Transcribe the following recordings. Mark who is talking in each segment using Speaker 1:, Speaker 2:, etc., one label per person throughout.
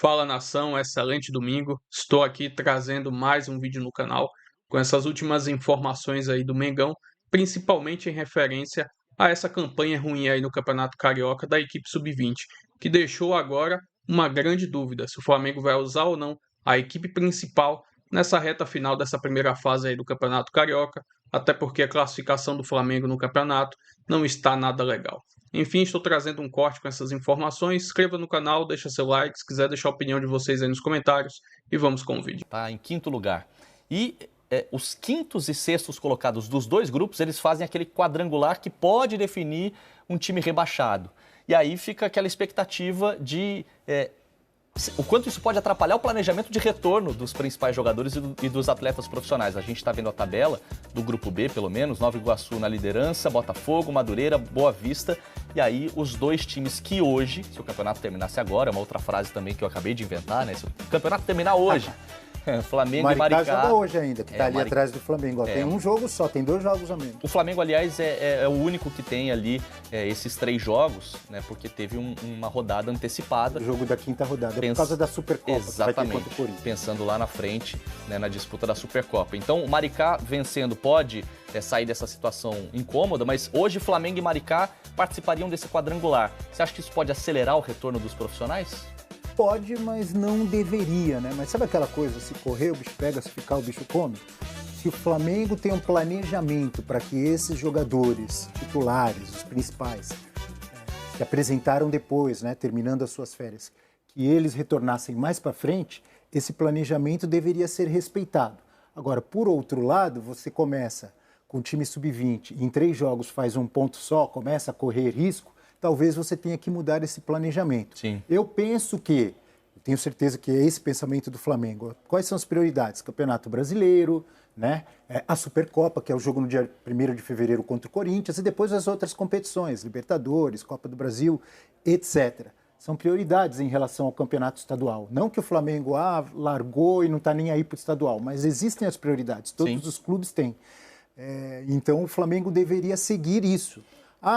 Speaker 1: Fala nação, excelente domingo. Estou aqui trazendo mais um vídeo no canal com essas últimas informações aí do Mengão, principalmente em referência a essa campanha ruim aí no Campeonato Carioca da equipe sub-20, que deixou agora uma grande dúvida se o Flamengo vai usar ou não a equipe principal nessa reta final dessa primeira fase aí do Campeonato Carioca, até porque a classificação do Flamengo no campeonato não está nada legal. Enfim, estou trazendo um corte com essas informações. Inscreva no canal, deixa seu like, se quiser deixar a opinião de vocês aí nos comentários e vamos com o vídeo.
Speaker 2: Tá em quinto lugar. E os quintos e sextos colocados dos dois grupos, eles fazem aquele quadrangular que pode definir um time rebaixado. E aí fica aquela expectativa de o quanto isso pode atrapalhar o planejamento de retorno dos principais jogadores e dos atletas profissionais. A gente está vendo a tabela do Grupo B, pelo menos, Nova Iguaçu na liderança, Botafogo, Madureira, Boa Vista. E aí os dois times que hoje, se o campeonato terminasse agora, é uma outra frase também que eu acabei de inventar, né? Se o campeonato terminar hoje, Flamengo e Maricá
Speaker 3: joga hoje ainda, que está ali
Speaker 2: Maricá
Speaker 3: atrás do Flamengo. Ó, tem um jogo só, tem 2 jogos a menos.
Speaker 2: O Flamengo, aliás, é o único que tem ali esses 3 jogos, né? Porque teve uma rodada antecipada.
Speaker 3: O jogo da quinta rodada, por causa da Supercopa.
Speaker 2: Exatamente,
Speaker 3: que vai ter contra o Corinthians.
Speaker 2: Pensando lá na frente, né, na disputa da Supercopa. Então, o Maricá vencendo pode sair dessa situação incômoda, mas hoje Flamengo e Maricá participariam desse quadrangular. Você acha que isso pode acelerar o retorno dos profissionais?
Speaker 3: Pode, mas não deveria, né? Mas sabe aquela coisa, se correr o bicho pega, se ficar o bicho come? Se o Flamengo tem um planejamento para que esses jogadores titulares, os principais, que apresentaram depois, né, terminando as suas férias, que eles retornassem mais para frente, esse planejamento deveria ser respeitado. Agora, por outro lado, você começa com o time sub-20 e em 3 jogos faz um ponto só, começa a correr risco, talvez você tenha que mudar esse planejamento.
Speaker 2: Sim.
Speaker 3: Eu tenho certeza que é esse pensamento do Flamengo. Quais são as prioridades? Campeonato Brasileiro, né? A Supercopa, que é o jogo no dia 1º de fevereiro contra o Corinthians, e depois as outras competições, Libertadores, Copa do Brasil, etc. São prioridades em relação ao campeonato estadual. Não que o Flamengo largou e não está nem aí para o estadual, mas existem as prioridades, todos os clubes têm. Então o Flamengo deveria seguir isso.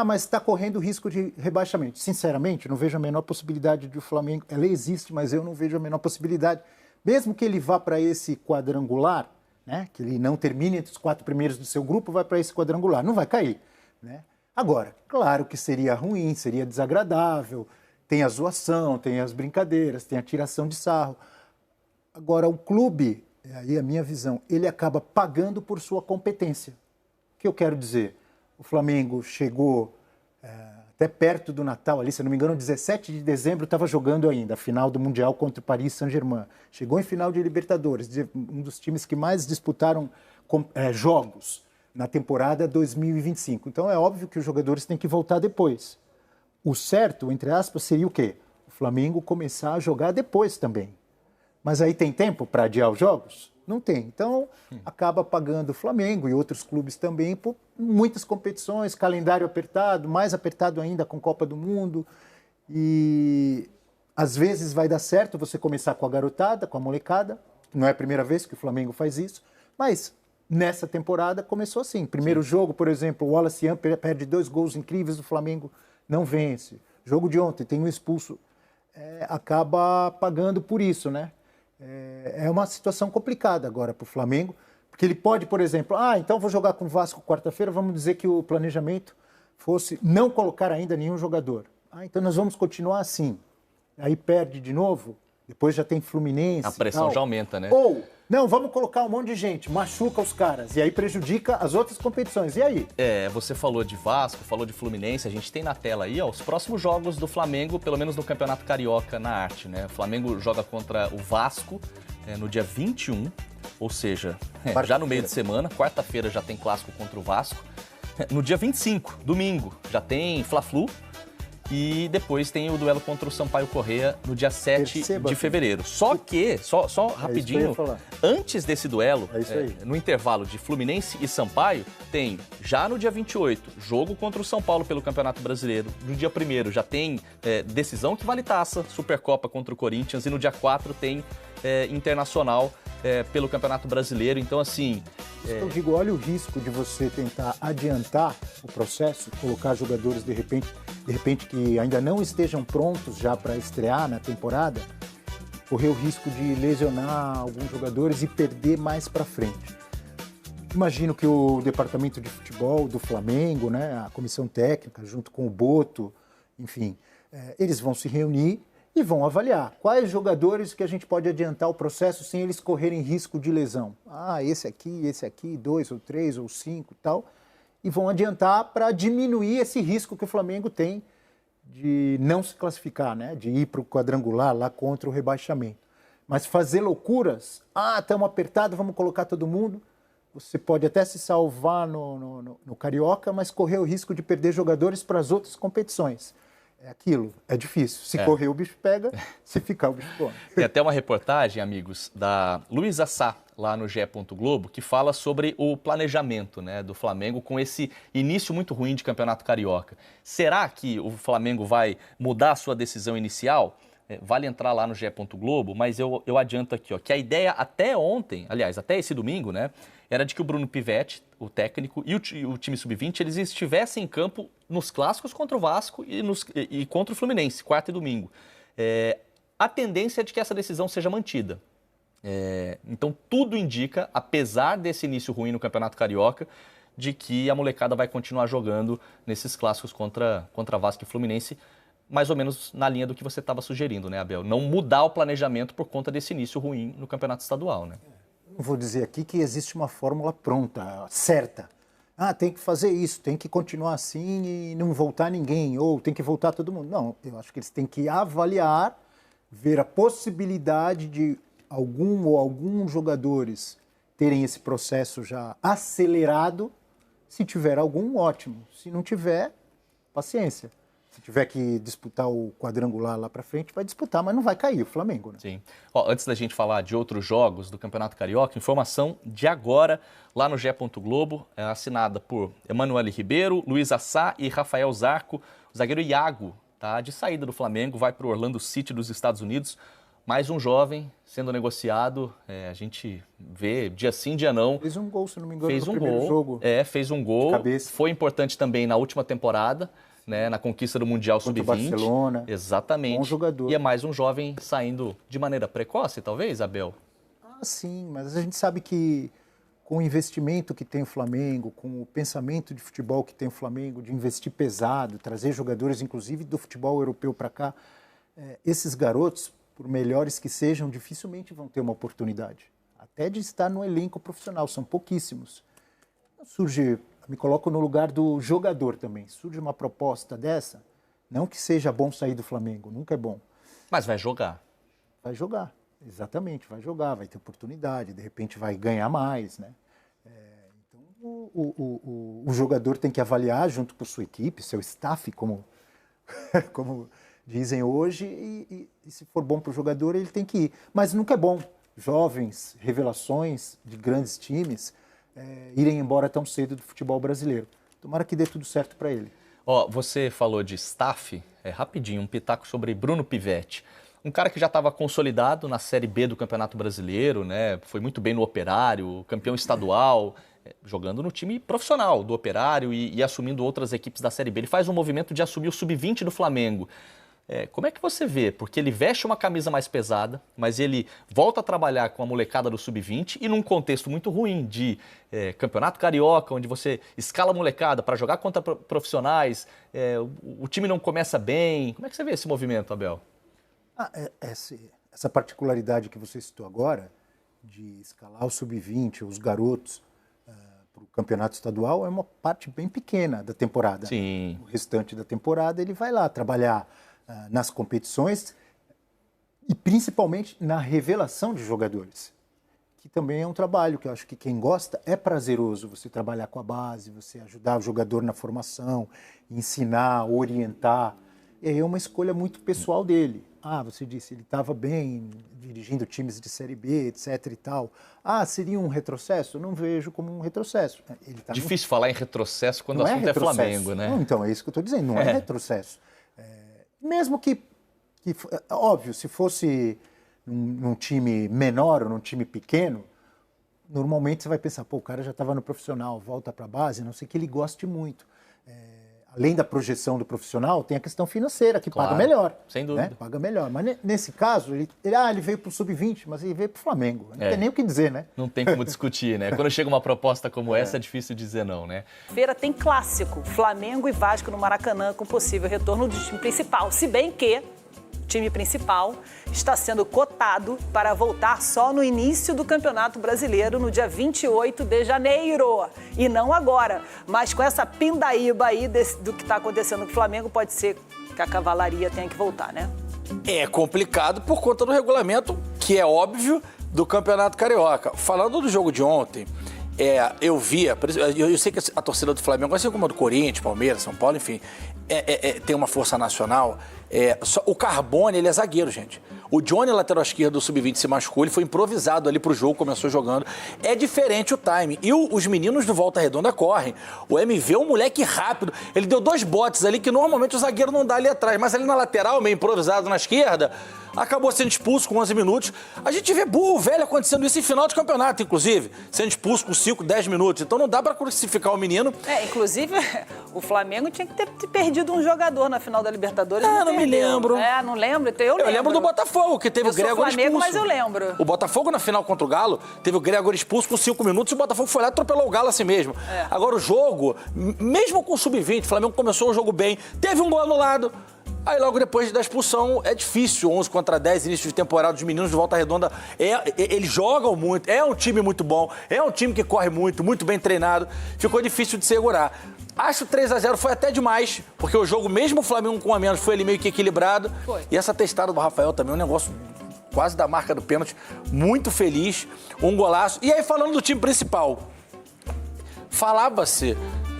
Speaker 3: Mas está correndo risco de rebaixamento. Sinceramente, não vejo a menor possibilidade de o Flamengo... Ela existe, mas eu não vejo a menor possibilidade. Mesmo que ele vá para esse quadrangular, né, que ele não termine entre os 4 primeiros do seu grupo, vai para esse quadrangular. Não vai cair. Né? Agora, claro que seria ruim, seria desagradável. Tem a zoação, tem as brincadeiras, tem a tiração de sarro. Agora, o clube, aí a minha visão, ele acaba pagando por sua competência. O que eu quero dizer? O Flamengo chegou até perto do Natal, ali, se não me engano, 17 de dezembro estava jogando ainda, a final do Mundial contra o Paris Saint-Germain. Chegou em final de Libertadores, um dos times que mais disputaram jogos na temporada 2025. Então é óbvio que os jogadores têm que voltar depois. O certo, entre aspas, seria o quê? O Flamengo começar a jogar depois também. Mas aí tem tempo para adiar os jogos? Não tem. Então, acaba pagando o Flamengo e outros clubes também por muitas competições, calendário apertado, mais apertado ainda com Copa do Mundo. E às vezes vai dar certo você começar com a garotada, com a molecada. Não é a primeira vez que o Flamengo faz isso, mas nessa temporada começou assim. Primeiro jogo, por exemplo, o Wallace Young perde 2 gols incríveis, o Flamengo não vence. Jogo de ontem, tem um expulso. Acaba pagando por isso, né? É uma situação complicada agora para o Flamengo, porque ele pode, por exemplo, então vou jogar com o Vasco quarta-feira, vamos dizer que o planejamento fosse não colocar ainda nenhum jogador. Então nós vamos continuar assim. Aí perde de novo, depois já tem Fluminense.
Speaker 2: A pressão já aumenta, né?
Speaker 3: Ou, não, vamos colocar um monte de gente, machuca os caras, e aí prejudica as outras competições. E aí?
Speaker 2: Você falou de Vasco, falou de Fluminense, a gente tem na tela aí, os próximos jogos do Flamengo, pelo menos no Campeonato Carioca na arte, né? O Flamengo joga contra o Vasco no dia 21, ou seja, já no meio de semana, quarta-feira já tem clássico contra o Vasco. No dia 25, domingo, já tem Fla-Flu. E depois tem o duelo contra o Sampaio Corrêa no dia 7 de fevereiro. Só que, só rapidinho, antes desse duelo, no intervalo de Fluminense e Sampaio, tem já no dia 28, jogo contra o São Paulo pelo Campeonato Brasileiro. No dia 1º já tem decisão que vale taça, Supercopa contra o Corinthians. E no dia 4 tem Internacional pelo Campeonato Brasileiro. Então, assim...
Speaker 3: Eu digo, olha o risco de você tentar adiantar o processo, colocar jogadores de repente que ainda não estejam prontos já para estrear na temporada correr o risco de lesionar alguns jogadores e perder mais para frente. Imagino que o departamento de futebol do Flamengo, né, a comissão técnica, junto com o Boto, enfim, eles vão se reunir e vão avaliar quais jogadores que a gente pode adiantar o processo sem eles correrem risco de lesão. Ah, esse aqui, 2 ou 3 ou 5 e tal. E vão adiantar para diminuir esse risco que o Flamengo tem de não se classificar, né? De ir para o quadrangular lá contra o rebaixamento. Mas fazer loucuras, estamos apertados, vamos colocar todo mundo. Você pode até se salvar no Carioca, mas correr o risco de perder jogadores para as outras competições. É aquilo, é difícil. Se correr, o bicho pega, se ficar, o bicho come.
Speaker 2: Tem até uma reportagem, amigos, da Luísa Sá, lá no GE. Globo, que fala sobre o planejamento, né, do Flamengo com esse início muito ruim de Campeonato Carioca. Será que o Flamengo vai mudar a sua decisão inicial? Vale entrar lá no GE. Globo, mas eu adianto aqui, ó, que a ideia até ontem, aliás, até esse domingo, né, era de que o Bruno Pivetti, o técnico, e o time sub-20, eles estivessem em campo nos clássicos contra o Vasco e contra o Fluminense, quarta e domingo. A tendência é de que essa decisão seja mantida. Então, tudo indica, apesar desse início ruim no Campeonato Carioca, de que a molecada vai continuar jogando nesses clássicos contra Vasco e Fluminense, mais ou menos na linha do que você estava sugerindo, né, Abel? Não mudar o planejamento por conta desse início ruim no Campeonato Estadual, né?
Speaker 3: Não vou dizer aqui que existe uma fórmula pronta, certa. Tem que fazer isso, tem que continuar assim e não voltar ninguém, ou tem que voltar todo mundo. Não, eu acho que eles têm que avaliar, ver a possibilidade de alguns jogadores terem esse processo já acelerado. Se tiver algum, ótimo. Se não tiver, paciência. Se tiver que disputar o quadrangular lá para frente, vai disputar, mas não vai cair o Flamengo, né?
Speaker 2: Sim. Antes da gente falar de outros jogos do Campeonato Carioca, informação de agora, lá no GE. Globo, assinada por Emanuele Ribeiro, Luísa Sá e Rafael Zarco. O zagueiro Iago tá de saída do Flamengo, vai para o Orlando City dos Estados Unidos. Mais um jovem sendo negociado, a gente vê dia sim, dia não.
Speaker 3: Fez um gol, se não me engano, no primeiro jogo.
Speaker 2: Fez um gol. Foi importante também na última temporada, né, na conquista do Mundial Sub-20.
Speaker 3: Barcelona.
Speaker 2: Exatamente.
Speaker 3: Bom jogador.
Speaker 2: E é mais um jovem saindo de maneira precoce, talvez, Abel?
Speaker 3: Sim, mas a gente sabe que com o investimento que tem o Flamengo, com o pensamento de futebol que tem o Flamengo, de investir pesado, trazer jogadores, inclusive do futebol europeu para cá, esses garotos, por melhores que sejam, dificilmente vão ter uma oportunidade. Até de estar no elenco profissional, são pouquíssimos. Me coloco no lugar do jogador também. Surge uma proposta dessa, não que seja bom sair do Flamengo, nunca é bom.
Speaker 2: Mas vai jogar.
Speaker 3: Vai jogar, exatamente, vai jogar, vai ter oportunidade, de repente vai ganhar mais, né? Então, o jogador tem que avaliar junto com sua equipe, seu staff, como dizem hoje, e se for bom para o jogador, ele tem que ir. Mas nunca é bom jovens, revelações de grandes times, irem embora tão cedo do futebol brasileiro. Tomara que dê tudo certo para ele.
Speaker 2: Você falou de staff, rapidinho, um pitaco sobre Bruno Pivetti. Um cara que já estava consolidado na Série B do Campeonato Brasileiro, né? Foi muito bem no Operário, campeão estadual, jogando no time profissional do Operário e assumindo outras equipes da Série B. Ele faz um movimento de assumir o Sub-20 do Flamengo. Como é que você vê? Porque ele veste uma camisa mais pesada, mas ele volta a trabalhar com a molecada do Sub-20 e num contexto muito ruim de Campeonato Carioca, onde você escala a molecada para jogar contra profissionais, o time não começa bem. Como é que você vê esse movimento, Abel?
Speaker 3: Essa particularidade que você citou agora, de escalar o Sub-20, os garotos, para o campeonato estadual, é uma parte bem pequena da temporada.
Speaker 2: Sim.
Speaker 3: O restante da temporada ele vai lá trabalhar nas competições e principalmente na revelação de jogadores, que também é um trabalho que eu acho que quem gosta é prazeroso, você trabalhar com a base, você ajudar o jogador na formação, ensinar, orientar. E aí é uma escolha muito pessoal dele. Você disse, ele estava bem dirigindo times de Série B, etc e tal. Seria um retrocesso? Eu não vejo como um retrocesso.
Speaker 2: Difícil falar em retrocesso quando o assunto é Flamengo, né?
Speaker 3: Não, então, é isso que eu estou dizendo, não é retrocesso. Mesmo que, óbvio, se fosse num time menor ou num time pequeno, normalmente você vai pensar, o cara já estava no profissional, volta para a base, a não sei que ele goste muito. além da projeção do profissional, tem a questão financeira, que
Speaker 2: Claro,
Speaker 3: paga melhor.
Speaker 2: sem dúvida.
Speaker 3: Né? Paga melhor. Mas nesse caso, ele veio para o Sub-20, mas ele veio para o Flamengo. Não tem nem o que dizer, né?
Speaker 2: Não tem como discutir, né? Quando chega uma proposta como essa, é difícil dizer não, né?
Speaker 4: Feira tem clássico, Flamengo e Vasco no Maracanã, com possível retorno do time principal. Se bem que o time principal está sendo cotado para voltar só no início do Campeonato Brasileiro, no dia 28 de janeiro. E não agora. Mas com essa pindaíba aí do que está acontecendo com o Flamengo, pode ser que a cavalaria tenha que voltar, né?
Speaker 5: É complicado por conta do regulamento, que é óbvio, do Campeonato Carioca. Falando do jogo de ontem, eu via, eu sei que a torcida do Flamengo, assim como a do Corinthians, Palmeiras, São Paulo, enfim, tem uma força nacional. O Carbone, ele é zagueiro, gente. O Johnny, lateral esquerdo do Sub-20, se machucou, ele foi improvisado ali pro jogo, começou jogando. É diferente o time. E os meninos do Volta Redonda correm. O MV é um moleque rápido. Ele deu 2 botes ali que normalmente o zagueiro não dá ali atrás. Mas ali na lateral, meio improvisado na esquerda, acabou sendo expulso com 11 minutos. A gente vê burro velho acontecendo isso em final de campeonato, inclusive. Sendo expulso com 5, 10 minutos. Então não dá pra crucificar o menino.
Speaker 4: Inclusive, o Flamengo tinha que ter perdido um jogador na final da Libertadores.
Speaker 5: Não me lembro.
Speaker 4: Não lembro. Então eu
Speaker 5: lembro do Botafogo, que teve o Gregor
Speaker 4: Flamengo,
Speaker 5: expulso.
Speaker 4: Mas eu lembro.
Speaker 5: O Botafogo na final contra o Galo teve o Gregor expulso com 5 minutos e o Botafogo foi lá e atropelou o Galo assim mesmo. Agora o jogo, mesmo com o Sub-20, o Flamengo começou o jogo bem, teve um gol anulado. Aí logo depois da expulsão é difícil, 11 contra 10, início de temporada, os meninos de Volta Redonda, eles jogam muito, é um time muito bom, é um time que corre muito, muito bem treinado, ficou difícil de segurar. Acho 3-0 foi até demais, porque o jogo, mesmo o Flamengo com a menos, foi ali meio que equilibrado.
Speaker 4: Foi.
Speaker 5: E essa testada do Rafael também, um negócio quase da marca do pênalti, muito feliz, um golaço. E aí falando do time principal, falava-se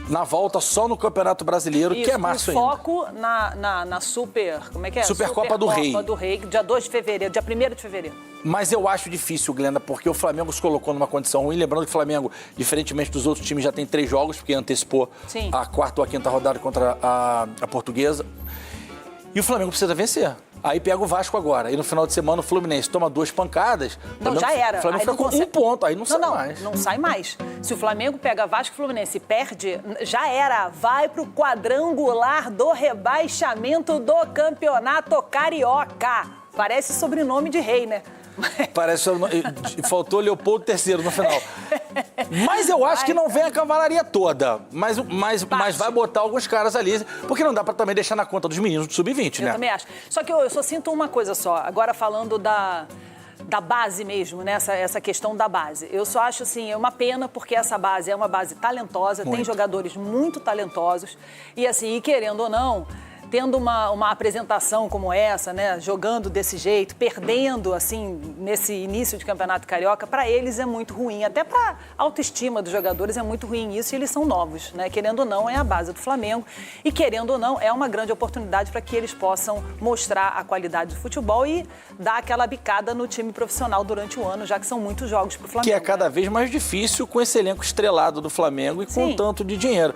Speaker 5: na volta só no Campeonato Brasileiro,
Speaker 4: Isso,
Speaker 5: que é março
Speaker 4: ainda. Foco na Super... Como é que é?
Speaker 5: Supercopa do Rei.
Speaker 4: Supercopa do Rei, dia 2 de fevereiro, dia 1º de fevereiro.
Speaker 5: Mas eu acho difícil, Glenda, porque o Flamengo se colocou numa condição ruim. Lembrando que o Flamengo, diferentemente dos outros times, já tem 3 jogos, porque antecipou a 4ª ou a 5ª rodada contra a Portuguesa. E o Flamengo precisa vencer. Aí pega o Vasco agora. E no final de semana o Fluminense toma 2 pancadas.
Speaker 4: Não, já era.
Speaker 5: O Flamengo fica com 1 ponto, aí não sai mais.
Speaker 4: Não sai mais. Se o Flamengo pega Vasco e Fluminense e perde, já era. Vai pro quadrangular do rebaixamento do Campeonato Carioca. Parece sobrenome de rei, né?
Speaker 5: Parece faltou Leopoldo III no final. Mas eu acho que não vem a cavalaria toda. Mas vai botar alguns caras ali, porque não dá pra também deixar na conta dos meninos do Sub-20, né?
Speaker 4: Eu também acho. Só que eu só sinto uma coisa só. Agora falando da base mesmo, né? Essa questão da base. Eu só acho, assim, é uma pena, porque essa base é uma base talentosa, tem jogadores muito talentosos. E, assim, querendo ou não, tendo uma apresentação como essa, né, jogando desse jeito, perdendo, assim, nesse início de Campeonato Carioca, para eles é muito ruim. Até para a autoestima dos jogadores é muito ruim isso, e eles são novos, né? Querendo ou não, é a base do Flamengo. E, querendo ou não, é uma grande oportunidade para que eles possam mostrar a qualidade do futebol e dar aquela bicada no time profissional durante o ano, já que são muitos jogos para o Flamengo.
Speaker 5: Que é cada vez mais difícil com esse elenco estrelado do Flamengo e com tanto de dinheiro.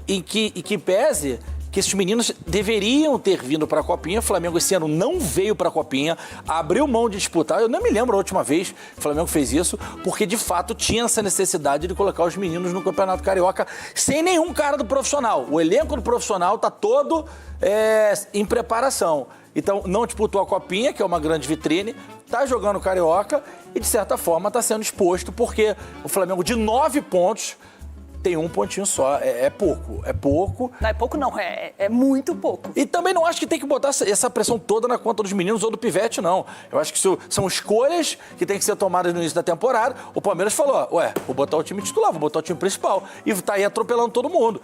Speaker 5: E que pese que esses meninos deveriam ter vindo para a Copinha. O Flamengo esse ano não veio para a Copinha, abriu mão de disputar. Eu não me lembro a última vez que o Flamengo fez isso, porque de fato tinha essa necessidade de colocar os meninos no Campeonato Carioca sem nenhum cara do profissional. O elenco do profissional está todo em preparação. Então não disputou a Copinha, que é uma grande vitrine, está jogando o Carioca e de certa forma está sendo exposto, porque o Flamengo de 9 pontos tem 1 pontinho só. É pouco. É pouco.
Speaker 4: Não é pouco, não. É muito pouco.
Speaker 5: E também não acho que tem que botar essa pressão toda na conta dos meninos ou do pivete, não. Eu acho que são escolhas que tem que ser tomadas no início da temporada. O Palmeiras falou, vou botar o time titular, vou botar o time principal. E tá aí atropelando todo mundo.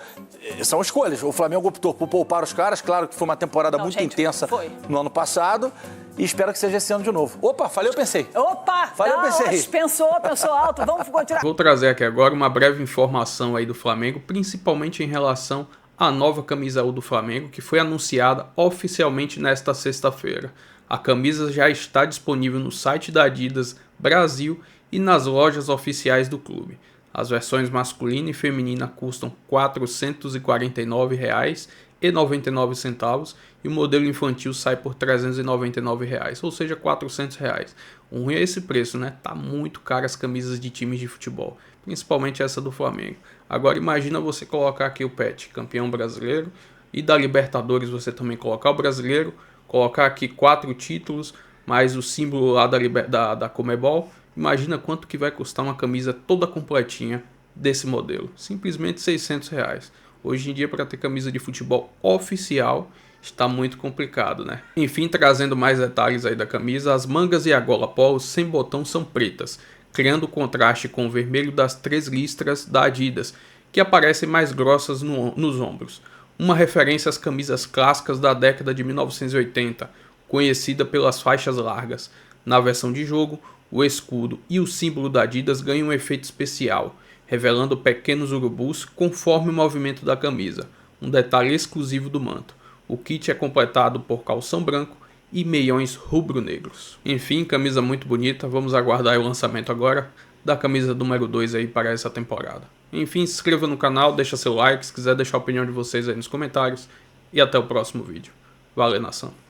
Speaker 5: São escolhas. O Flamengo optou por poupar os caras. Claro que foi uma temporada muito intensa no ano passado. E espero que seja esse ano de novo. Opa, falei, eu pensei.
Speaker 4: Opa!
Speaker 5: Falei, eu pensei.
Speaker 4: Pensou alto. Vamos continuar.
Speaker 1: Vou trazer aqui agora uma breve informação aí do Flamengo, principalmente em relação à nova camisa U do Flamengo, que foi anunciada oficialmente nesta sexta-feira. A camisa já está disponível no site da Adidas Brasil e nas lojas oficiais do clube. As versões masculina e feminina custam R$ 449,99 e o modelo infantil sai por R$ 399, ou seja, R$ 400. O ruim é esse preço, né? Tá muito caro as camisas de times de futebol, principalmente essa do Flamengo. Agora imagina você colocar aqui o Pet, campeão brasileiro, e da Libertadores você também colocar o brasileiro, colocar aqui 4 títulos, mais o símbolo lá da Conmebol, imagina quanto que vai custar uma camisa toda completinha desse modelo. Simplesmente R$600. Hoje em dia, para ter camisa de futebol oficial, está muito complicado, né? Enfim, trazendo mais detalhes aí da camisa, as mangas e a gola polo sem botão são pretas, criando contraste com o vermelho das 3 listras da Adidas, que aparecem mais grossas nos ombros. Uma referência às camisas clássicas da década de 1980, conhecida pelas faixas largas. Na versão de jogo, o escudo e o símbolo da Adidas ganham um efeito especial, revelando pequenos urubus conforme o movimento da camisa, um detalhe exclusivo do manto. O kit é completado por calção branco e meiões rubro-negros. Enfim, camisa muito bonita, vamos aguardar o lançamento agora da camisa número 2 aí para essa temporada. Enfim, se inscreva no canal, deixa seu like, se quiser deixar a opinião de vocês aí nos comentários e até o próximo vídeo. Valeu, nação!